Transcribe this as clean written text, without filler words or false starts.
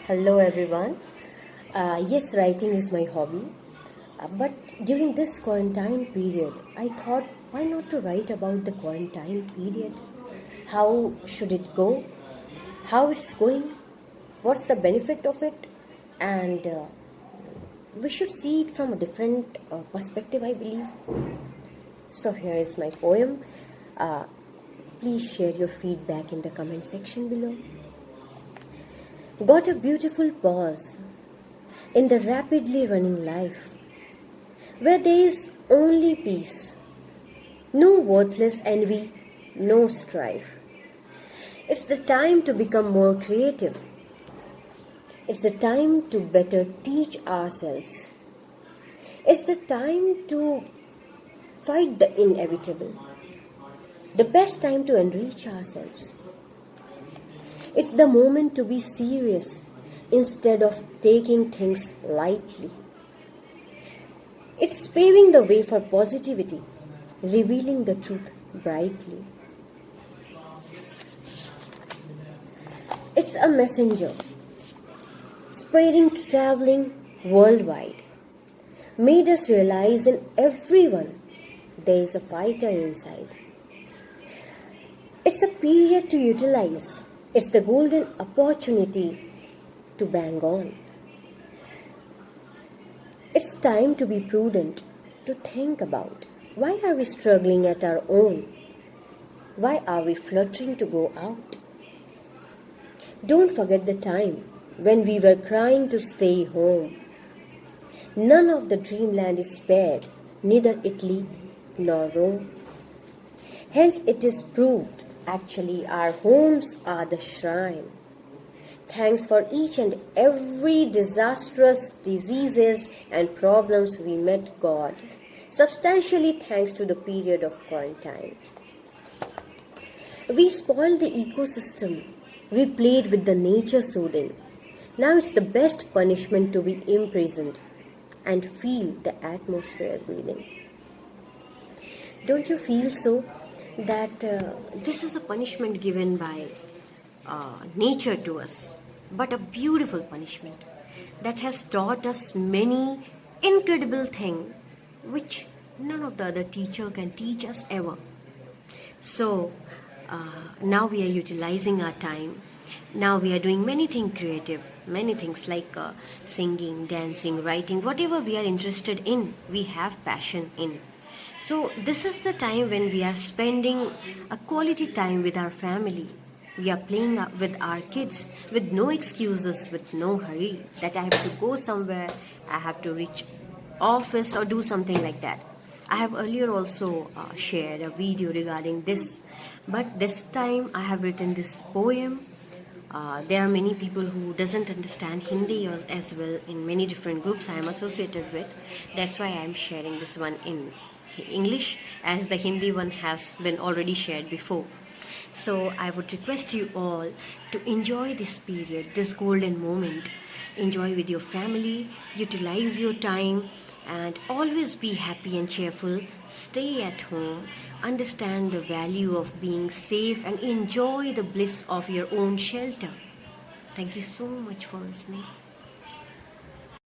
Hello everyone. Yes, writing is my hobby. But during this quarantine period, I thought why not to write about the quarantine period? How should it go? How it's going? What's the benefit of it? And we should see it from a different perspective, I believe. So here is my poem. Uh, Please share your feedback in the comment section below. Got a beautiful pause in the rapidly running life, where there is only peace, no worthless envy, no strife. It's the time to become more creative. It's the time to better teach ourselves. It's the time to fight the inevitable. The best time to enrich ourselves. It's the moment to be serious instead of taking things lightly. It's paving the way for positivity, revealing the truth brightly. It's a messenger, spreading, traveling worldwide, made us realize in everyone there is a fighter inside. It's a period to utilize. It's the golden opportunity to bang on. It's time to be prudent, to think about why are we struggling at our own? Why are we fluttering to go out? Don't forget the time when we were crying to stay home. None of the dreamland is spared, neither Italy nor Rome. Hence it is proved, actually our homes are the shrine. Thanks for each and every disastrous diseases and problems we met God. Substantially thanks to the period of quarantine. We spoiled the ecosystem. We played with the nature soothing. Now it's the best punishment to be imprisoned and feel the atmosphere breathing. Don't you feel so? That this is a punishment given by nature to us, but a beautiful punishment that has taught us many incredible things which none of the other teacher can teach us ever. So now we are utilizing our time. Now we are doing many things creative, many things like singing, dancing, writing, whatever we are interested in, we have passion in. So this is the time when we are spending a quality time with our family. We are playing with our kids with no excuses, with no hurry that I have to go somewhere, I have to reach office or do something like that. I have earlier also shared a video regarding this, but this time I have written this poem. There are many people who doesn't understand Hindi as well in many different groups I am associated with. That's why I am sharing this one in English, as the Hindi one has been already shared before. So I would request you all to enjoy this period, this golden moment. Enjoy with your family, utilize your time, and always be happy and cheerful. Stay at home, understand the value of being safe, and enjoy the bliss of your own shelter. Thank you so much for listening.